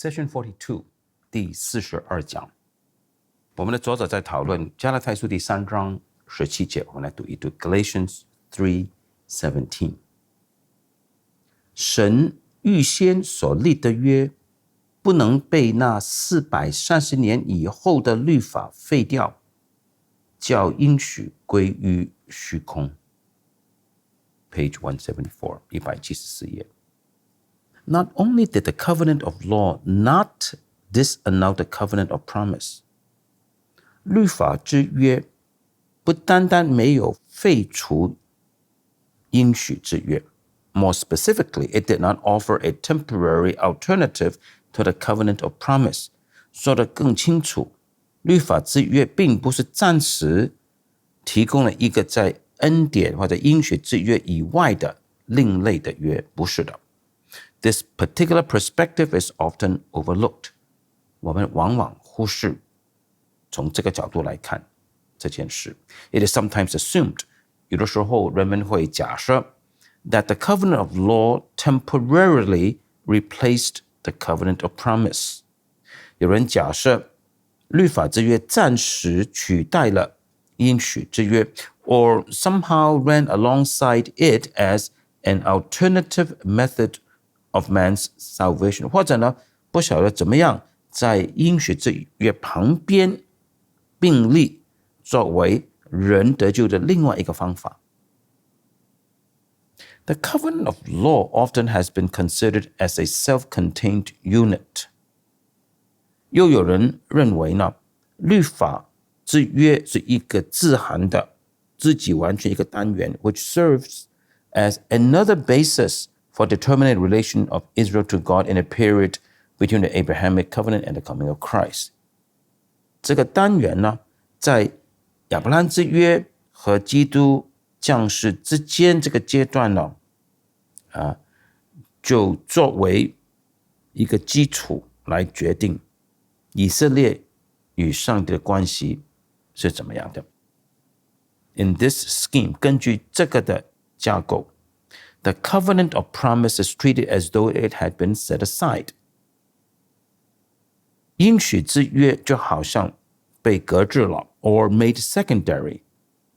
Session 42 第42讲，我们的作者在讨论加拉太书第3章17节，我们来读一读 Galatians 3:17。神预先所立的约，不能被那430年以后的律法废掉，叫应许归于虚空。Page 174 174页。Not only did the covenant of law not disannul the covenant of promise, 律法之约不单单没有废除应许之约， more specifically, it did not offer a temporary alternative to the covenant of promise. 说得更清楚，律法之约并不是暂时提供了一个在恩典或者应许之约以外的另类的约，不是的。This particular perspective is often overlooked. 我们往往忽视从这个角度来看这件事。It is sometimes assumed. 有的时候人们会假设 that the covenant of law temporarily replaced the covenant of promise. 有人假设律法之约暂时取代了应许之约 or somehow ran alongside it as an alternative method of man's salvation. 或者呢，不晓得怎么样在应许之约旁边并立，作为人得救的另外一个方法。The covenant of law often has been considered as a self-contained unit. 又有人认为呢，律法之约是一个自含的、自己完全一个单元 which serves as another basis for determining the relation of Israel to God in a period between the Abrahamic covenant and the coming of Christ. 这个单元呢，在亚伯拉罕之约和基督降世之间这个阶段呢，就作为一个基础来决定以色列与上帝的关系是怎么样的。In this scheme, 根据这个的架构，the covenant of promise is treated as though it had been set aside. 应许之约就好像被搁置了 or made secondary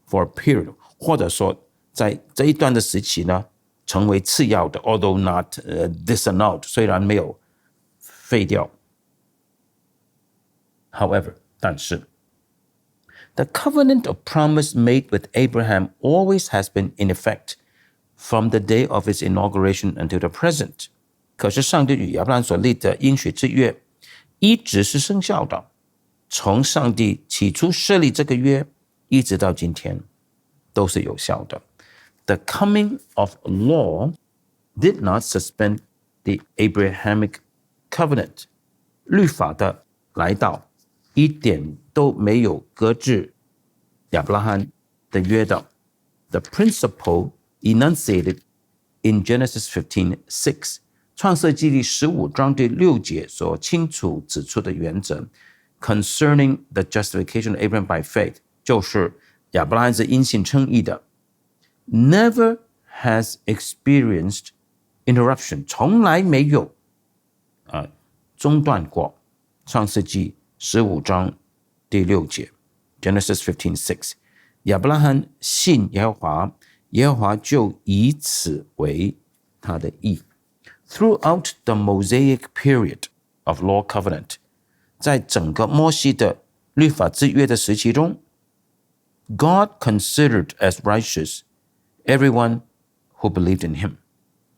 for a period, 或者说在这一段的时期呢，成为次要的 although not disannulled, 虽然没有废掉。However, 但是The covenant of promise made with Abraham always has been in effect from the day of its inauguration until the present. 可是上帝与亚伯拉罕所立的应许之约一直是生效的，从上帝起初设立这个约一直到今天都是有效的。The coming of law did not suspend the Abrahamic covenant. 律法的来到一点都没有搁置亚伯拉罕的约的。The principle enunciated in Genesis 15:6, 创世纪第15章第6节所清楚指出的原则 concerning the justification of Abraham by faith, 就是亚伯拉罕是因信称义的 never has experienced interruption, 从来没有中断过。创世纪15章第6节 Genesis 15:6， 亚伯拉罕信耶和华，耶和华就以此为他的义。Throughout the Mosaic period of law covenant, 在整个摩西的律法之约的时期中， God considered as righteous everyone who believed in him.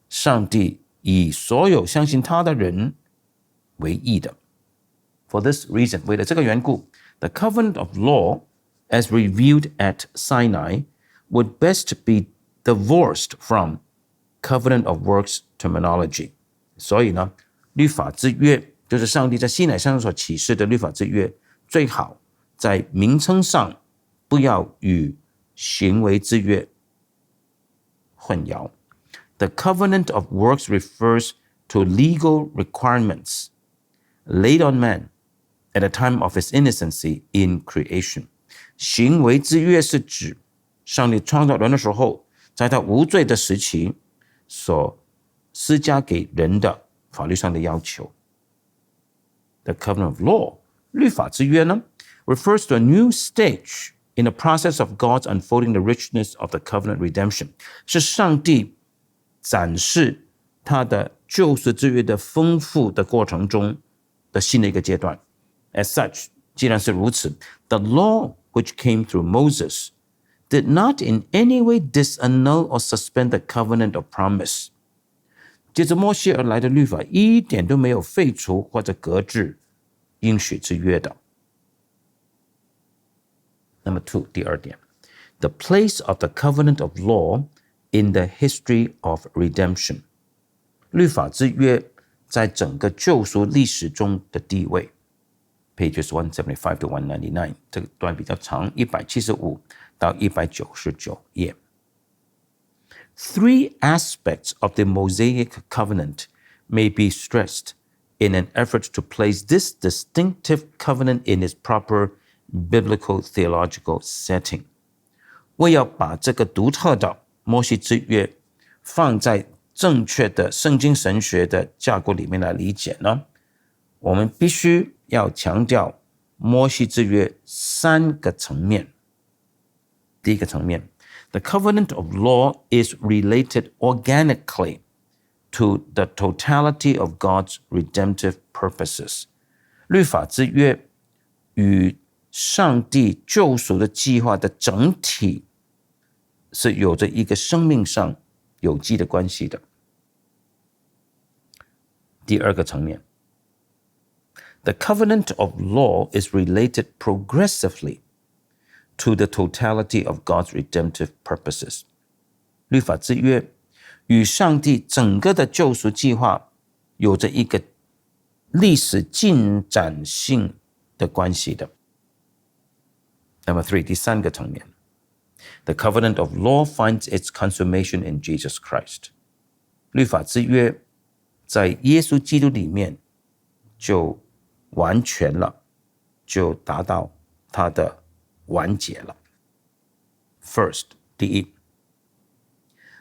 上帝以所有相信他的人为义的。For this reason, 为了这个缘故， the covenant of law, as revealed at Sinai, would best be divorced from covenant of works terminology. 所以呢，律法之约就是上帝在西乃山所启示的律法之约，最好在名称上不要与行为之约混淆。The covenant of works refers to legal requirements laid on man at the time of his innocency in creation. 行为之约是指上帝创造人的时候，在他无罪的时期所施加给人的法律上的要求。The covenant of law, 律法之约呢 refers to a new stage in the process of God's unfolding the richness of the covenant redemption. 是上帝展示他的救赎之约的丰富的过程中的新的一个阶段。As such, 既然是如此 the law which came through Moses did not in any way disannul or suspend the covenant of promise. 借着摩西而来的律法一点都没有废除或者搁置应许之约的。Number 2， 第二点 The place of the covenant of law in the history of redemption. 律法之约在整个救赎历史中的地位。Pages 175 to 199， 这个段比较长，175到199页。Three aspects of the Mosaic covenant may be stressed in an effort to place this distinctive covenant in its proper biblical theological setting. 为要把这个独特的摩西之约放在正确的圣经神学的架构里面来理解呢，我们必须要强调摩西之约3个层面。第一个层面 The covenant of law is related organically to the totality of God's redemptive purposes. 律法之约与上帝救赎的计划的整体是有着一个生命上有机的关系的。第二个层面 The covenant of law is related progressively to the totality of God's redemptive purposes. 律法之约与上帝整个的救赎计划有着一个历史进展性的关系的。Number 3， 第三个层面 The covenant of law finds its consummation in Jesus Christ. 律法之约在耶稣基督里面就完全了，就达到它的完结了。First， 第一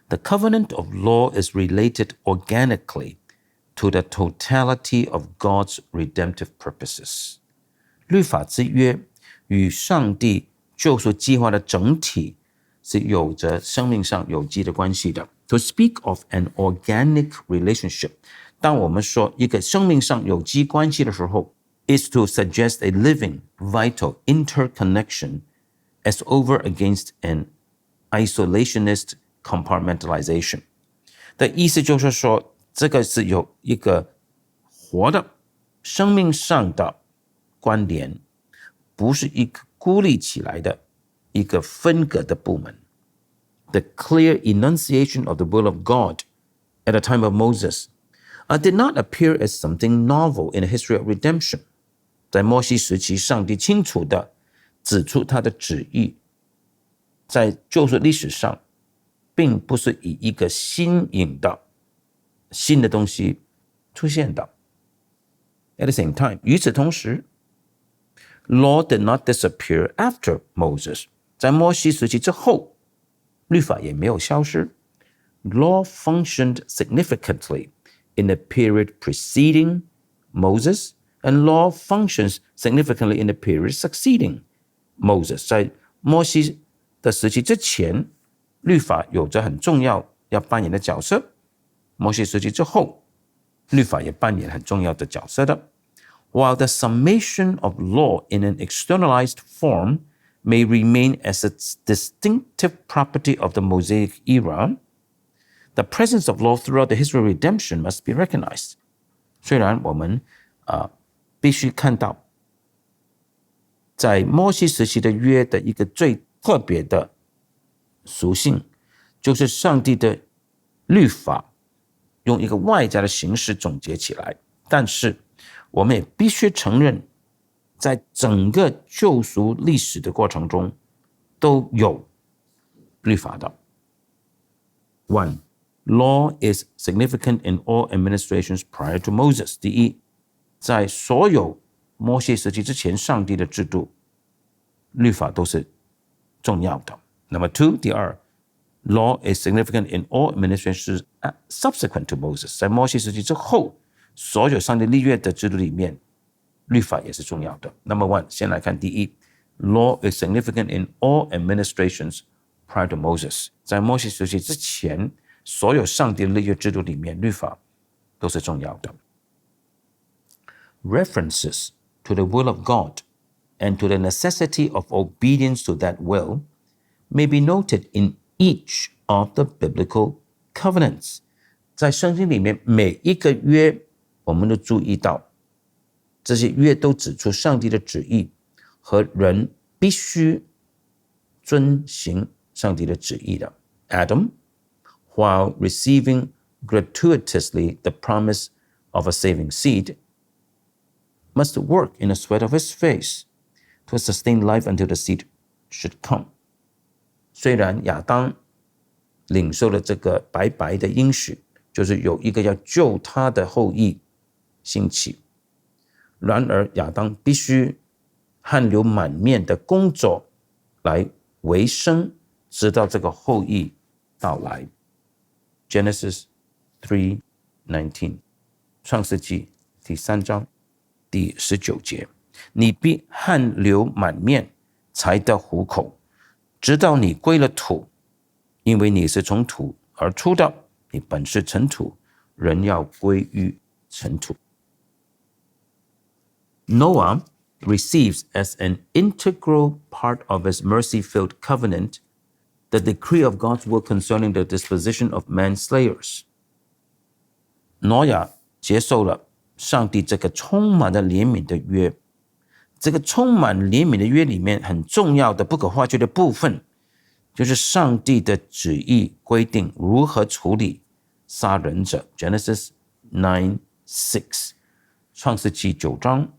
The covenant of law is related organically to the totality of God's redemptive purposes. 律法之约与上帝救赎计划的整体是有着生命上有机的关系的。To speak of an organic relationship， 当我们说一个生命上有机关系的时候 is to suggest a living, vital interconnection as over against an isolationist compartmentalization. 的意思就是说，这个是有一个活的生命上的关联，不是一个孤立起来的一个分隔的部门。The clear enunciation of the will of God at the time of Moses did not appear as something novel in the history of redemption. 在摩西时期，上帝清楚地指出他的旨意，在救赎历史上，并不是以一个新颖的新的东西出现的。At the same time， 与此同时 ，law did not disappear after Moses。在摩西时期之后，律法也没有消失。Law functioned significantly in the period preceding Moses, and law functions significantly in the period succeeding Moses. 在摩西的时期之前，律法有着很重要要扮演的角色。摩西时期之后，律法也扮演很重要的角色的。While the summation of law in an externalized form may remain as a distinctive property of the Mosaic era, the presence of law throughout the history of redemption must be recognized. 虽然我们必须看到，在摩西时期的约的一个最特别的属性，就是上帝的律法用一个外在的形式总结起来，但是我们也必须承认，在整个救赎历史的过程中都有律法的。One, law is significant in all administrations prior to Moses. 第一，在所有摩西时期之前，上帝的制度律法都是重要的。Number 2， 第二 ，law is significant in all administrations subsequent to Moses. 在摩西时期之后，所有上帝立约的制度里面，律法也是重要的。Number one， 先来看第一 ，Law is significant in all administrations prior to Moses。在摩西时期之前，所有上帝的立约制度里面，律法都是重要的。References to the will of God and to the necessity of obedience to that will may be noted in each of the biblical covenants。在圣经里面每一个约，我们都注意到，这些约都指出上帝的旨意和人必须遵行上帝的旨意的。Adam, while receiving gratuitously the promise of a saving seed, must work in the sweat of his face to sustain life until the seed should come。 虽然亚当领受了这个白白的应许，就是有一个要救他的后裔兴起，然而亚当必须汗流满面的工作来维生，直到这个后裔到来。 Genesis 3:19， 创世纪第3章第19节，你必汗流满面才得糊口，直到你归了土，因为你是从土而出的，你本是尘土，人要归于尘土。 Noah receives as an integral part of his mercy-filled covenant the decree of God's will concerning the disposition of manslayers。 挪亚接受了上帝这个充满了怜悯的约，这个充满怜悯的约里面很重要的不可或缺的部分，就是上帝的旨意规定如何处理杀人者。 Genesis 9:6， 创世纪9章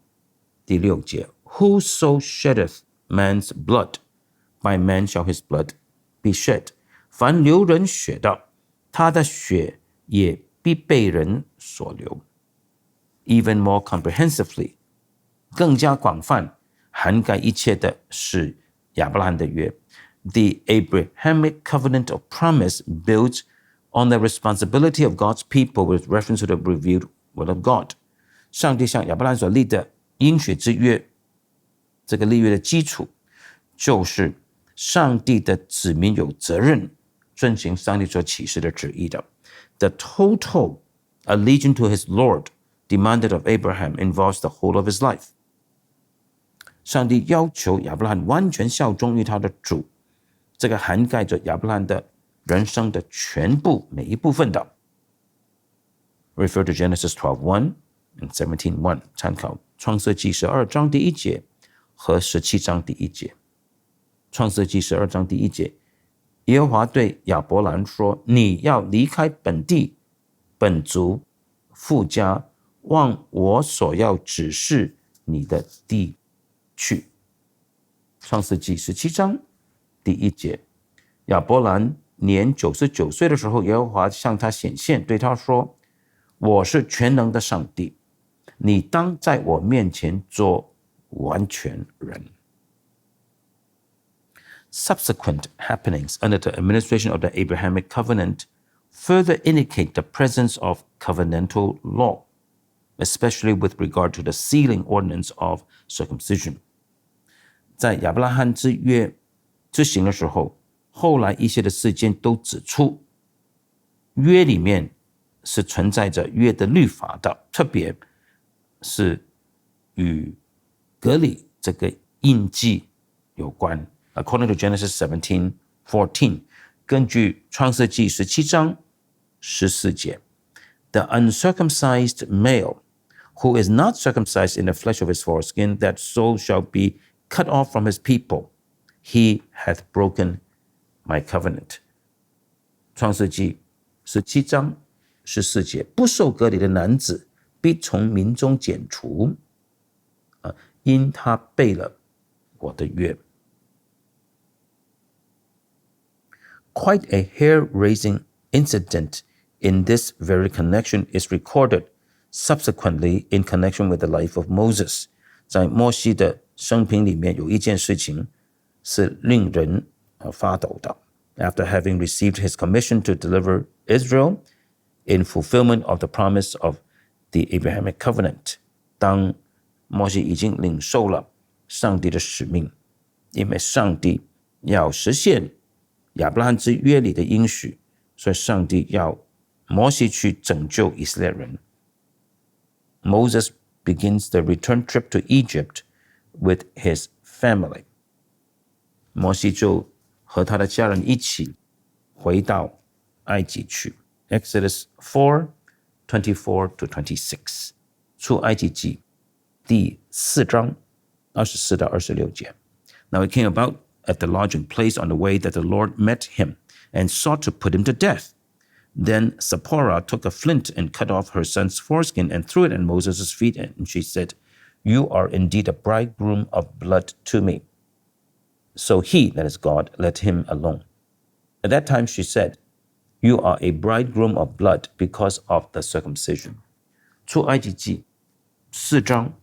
第6节， Whoso sheddeth man's blood, by man shall his blood be shed。 凡流人血的，他的血也必被人所流。 Even more comprehensively， 更加广泛涵盖一切的是亚伯拉罕的约。 The Abrahamic covenant of promise builds on the responsibility of God's people with reference to the revealed word of God。 上帝向亚伯拉罕所立的应许之约，这个立约的基础就是上帝的子民有责任遵行上帝所启示的旨意的。 The total allegiance to his Lord demanded of Abraham involves the whole of his life。 上帝要求亚伯拉罕完全效忠于他的主，这个涵盖着亚伯拉罕的人生的全部每一部分的。 Refer to Genesis 12:1 and 17:1， 参考创世纪12章第1节和17章第1节。创世纪12章第1节，耶和华对亚伯兰说，你要离开本地本族父家，往我所要指示你的地去。创世纪17章第1节，亚伯兰年99岁的时候，耶和华向他显现，对他说，我是全能的上帝，你当在我面前做完全人。Subsequent happenings under the administration of the Abrahamic covenant further indicate the presence of covenantal law, especially with regard to the sealing ordinance of circumcision。 在亚伯拉罕之约执行的时候，后来一些的事件都指出，约里面是存在着约的律法的，特别是与割礼这个印记有关。 According to Genesis 17:14， 根据创世纪17章14节， The uncircumcised male who is not circumcised in the flesh of his foreskin, that soul shall be cut off from his people. He hath broken my covenant。 创世纪17章14节，不受割礼的男子必从民中剪除，因他背了我的约。 Quite a hair-raising incident in this very connection is recorded subsequently in connection with the life of Moses。 在摩西的生平里面有一件事情是令人发抖的。 After having received his commission to deliver Israel in fulfillment of the promise of the Abrahamic covenant， 当摩西已经领受了上帝的使命，因为上帝要实现亚伯拉罕之约里的应许，所以上帝要摩西去拯救以色列人。Moses begins the return trip to Egypt with his family. 摩西就和他的家人一起回到埃及去。Exodus 4:24-26， 出埃及记第4章24到26节。Now it came about at the lodging place on the way that the Lord met him and sought to put him to death. Then Zipporah took a flint and cut off her son's foreskin and threw it at Moses' feet, and she said, "You are indeed a bridegroom of blood to me." So he, that is God, let him alone. At that time she said, "You are a bridegroom of blood because of the circumcision." 出埃及记4章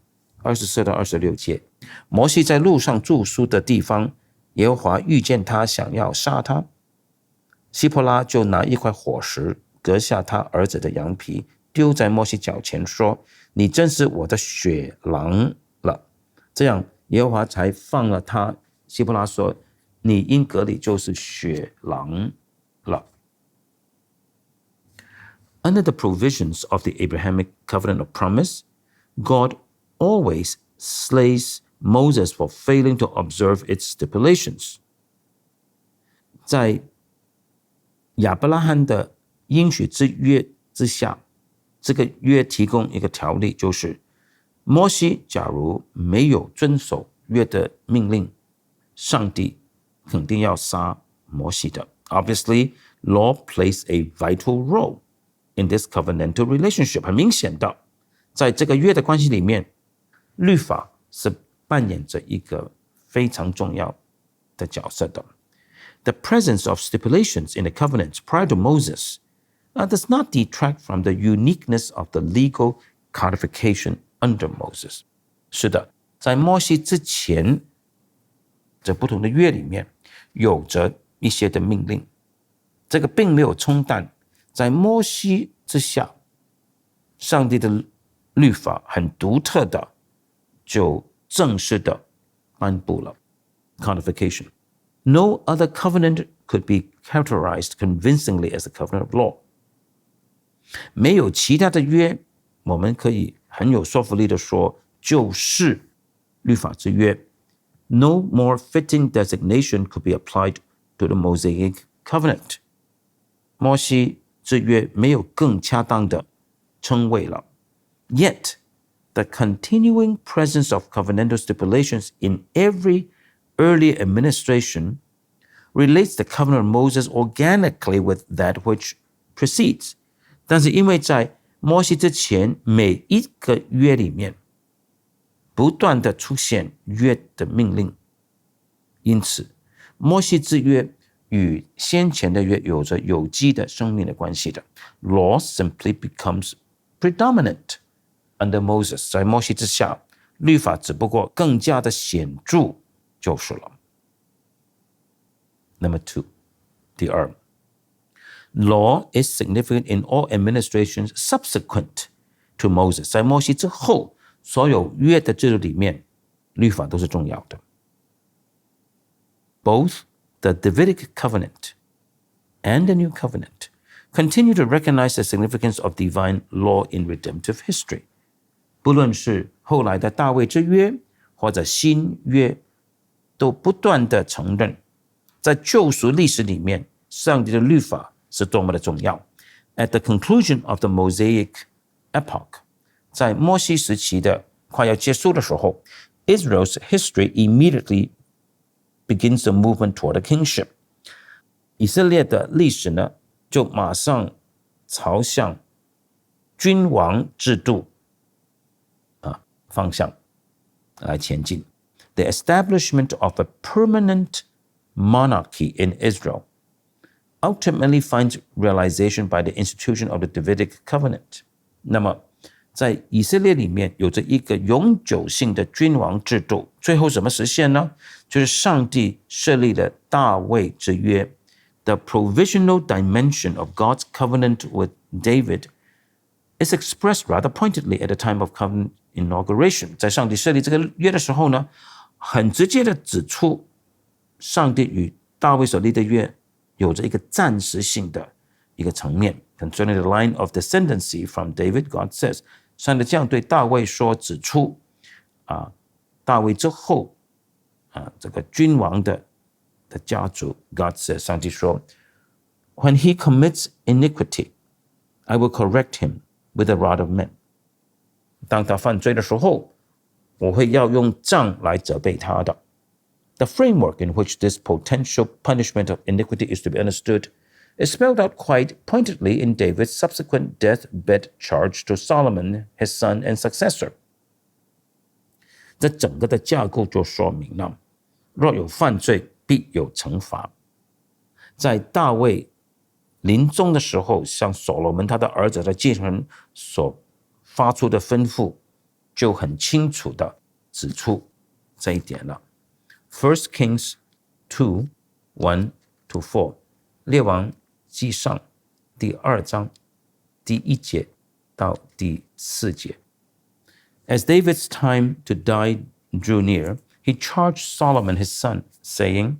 24到26节，摩西在路上住宿的地方，耶和华遇见他，想要杀他。希波拉就拿一块火石割下他儿子的羊皮，丢在摩西脚前，说：“你真是我的血狼了。”这样耶和华才放了他。希波拉说：“你因割礼就是血狼了。” Under the provisions of the Abrahamic covenant of promise, God always slays Moses for failing to observe its stipulations. 在亚伯拉罕的应许之约之下，这个约提供一个条例，就是摩西假如没有遵守约的命令，上帝肯定要杀摩西的。Obviously, law plays a vital role in this covenantal relationship. 很明显的，在这个约的关系里面，律法是扮演着一个非常重要的角色的。The presence of stipulations in the covenants prior to Moses does not detract from the uniqueness of the legal codification under Moses. 是的，在摩西之前，这不同的约里面有着一些的命令，这个并没有冲淡在摩西之下，上帝的律法很独特的就正式的颁布了 codification。No other covenant could be characterized convincingly as a covenant of law. 没有其他的约，我们可以很有说服力的说，就是律法之约。No more fitting designation could be applied to the Mosaic covenant. 摩西之约没有更恰当的称谓了。Yet, the continuing presence of covenantal stipulations in every early administration relates the covenant of Moses organically with that which precedes. 但是因为在摩西之前每一个约里面不断的出现约的命令，因此摩西之约与先前的约有着有机的生命的关系的。Law simply becomes predominant under Moses. 在摩西之下，律法只不过更加的显著就是了。Number 2， 第二 ，Law is significant in all administrations subsequent to Moses. 在摩西之后，所有约的制度里面，律法都是重要的。Both the Davidic covenant and the new covenant continue to recognize the significance of divine law in redemptive history. 不论是后来的大卫之约或者新约，都不断的承认，在救赎历史里面，上帝的律法是多么的重要。At the conclusion of the Mosaic epoch, 在摩西时期的快要结束的时候， Israel's history immediately begins the movement toward a kingship. 以色列的历史呢，就马上朝向君王制度方向来前进。The establishment of a permanent monarchy in Israel ultimately finds realization by the institution of the Davidic covenant. 那么在以色列里面有着一个永久性的君王制度，最后怎么实现呢？就是上帝设立了大卫之约。The provisional dimension of God's covenant with David is expressed rather pointedly at the time of covenant inauguration. 在上帝设立这个约的时候呢，很直接的指出上帝与大卫所立的约有着一个暂时性的一个层面。Concerning the line of descendancy from David, God says, 上帝这样对大卫说，指出大卫之后这个君王的家族。God says, 上帝说 When he commits iniquity, I will correct him with a rod of men. 当他犯罪的时候，我会要用杖来责备他的。The framework in which this potential punishment of iniquity is to be understood is spelled out quite pointedly in David's subsequent deathbed charge to Solomon, his son and successor. 这整个的架构就说明了，若有犯罪，必有惩罚。在大卫临终的时候，向所罗门他的儿子的继承人所发出的吩咐，就很清楚的指出这一点了。1 Kings 2, 1-4， 列王纪上第2章第1节到第4节。As David's time to die drew near, he charged Solomon his son, saying,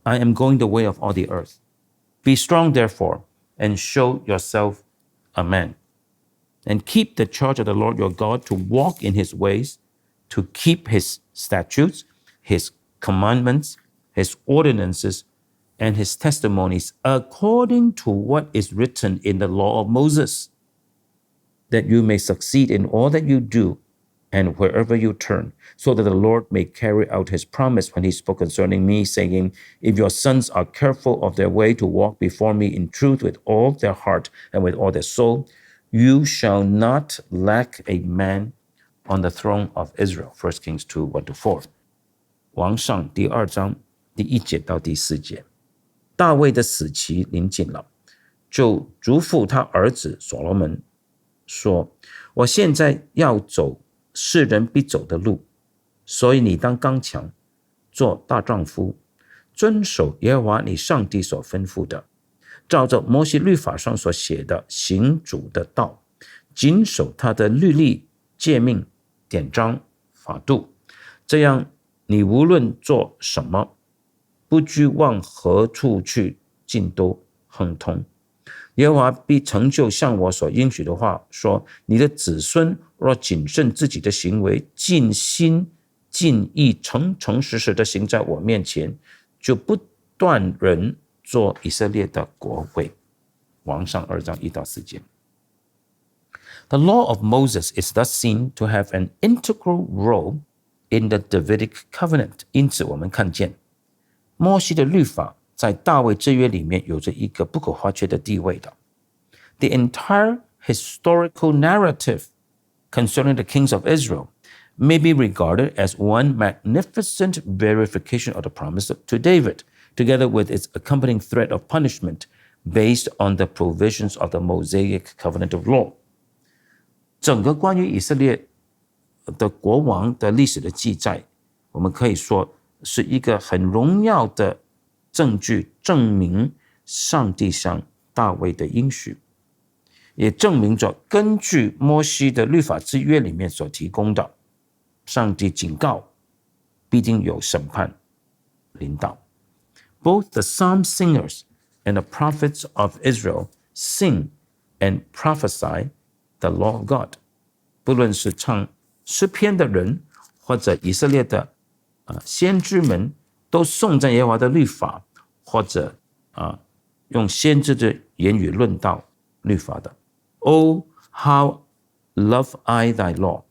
I am going the way of all the earth. Be strong, therefore, and show yourself a man, and keep the charge of the Lord your God to walk in his ways, to keep his statutes, his commandments, his ordinances, and his testimonies, according to what is written in the law of Moses, that you may succeed in all that you do and wherever you turn, so that the Lord may carry out his promise when he spoke concerning me, saying, If your sons are careful of their way to walk before me in truth with all their heart and with all their soul, you shall not lack a man on the throne of Israel. 1 Kings 2, 1-4. 王上第2章第1节到第4节。大卫的死期临近了，就嘱咐他儿子所罗门说，我现在要走世人必走的路，所以你当刚强，做大丈夫，遵守耶和华你上帝所吩咐的，照着摩西律法上所写的行主的道，谨守他的律例、诫命、典章、法度，这样你无论做什么，不拘往何处去，尽都亨通。耶和华必成就像我所应许的话，说你的子孙若谨慎自己的行为，尽心尽意诚诚实实的行在我面前，就不断人做以色列的国位。王上2章1到4节。The law of Moses is thus seen to have an integral role in the Davidic covenant. 因此我们看见摩西的律法在大卫之约里面有着一个不可或缺的地位的。The entire historical narrative concerning the kings of Israel may be regarded as one magnificent verification of the promise to David, together with its accompanying threat of punishment based on the provisions of the Mosaic covenant of law. 整个关于以色列的国王的历史的记载，我们可以说是一个很荣耀的证据，证明上帝向大卫的应许，也证明着根据摩西的律法之约里面所提供的，上帝警告必定有审判临到。Both the psalm singers and the prophets of Israel sing and prophesy the law of God. 不论是唱诗篇的人，或者以色列的先知们，都颂赞耶和华的律法，或者用先知的言语论道律法的。Oh, how love I thy law!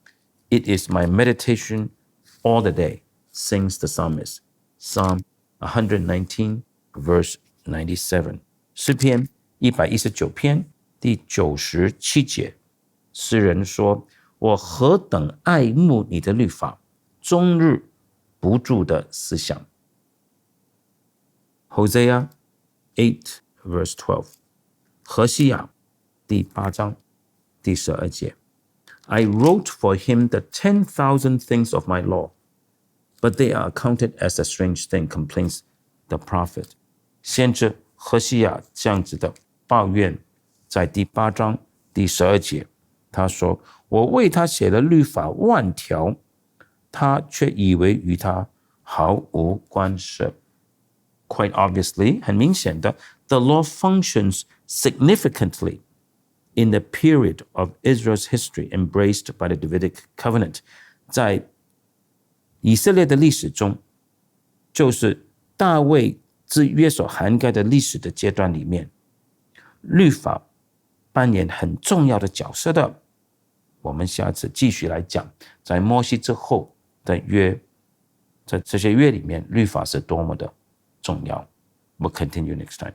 It is my meditation all the day, sings the psalmist. Psalm 119, verse 97. 诗篇119篇第97节，诗人说：我何等爱慕你的律法，终日不住的思想。Hosea 8, verse 12. 何西亚第8章第12节。I wrote for him the 10,000 things of my law, but they are accounted as a strange thing, complains the prophet. 先知何西亚这样子的抱怨，在第8章第12节，他说：“我为他写了律法万条，他却以为与他毫无关涉。” Quite obviously, 很明显的 the law functions significantly in the period of Israel's history embraced by the Davidic covenant. 在以色列的历史中，就是大卫之约所涵盖的历史的阶段里面，律法扮演很重要的角色的。我们下次继续来讲，在摩西之后的约，在这些约里面，律法是多么的重要。We'll continue next time.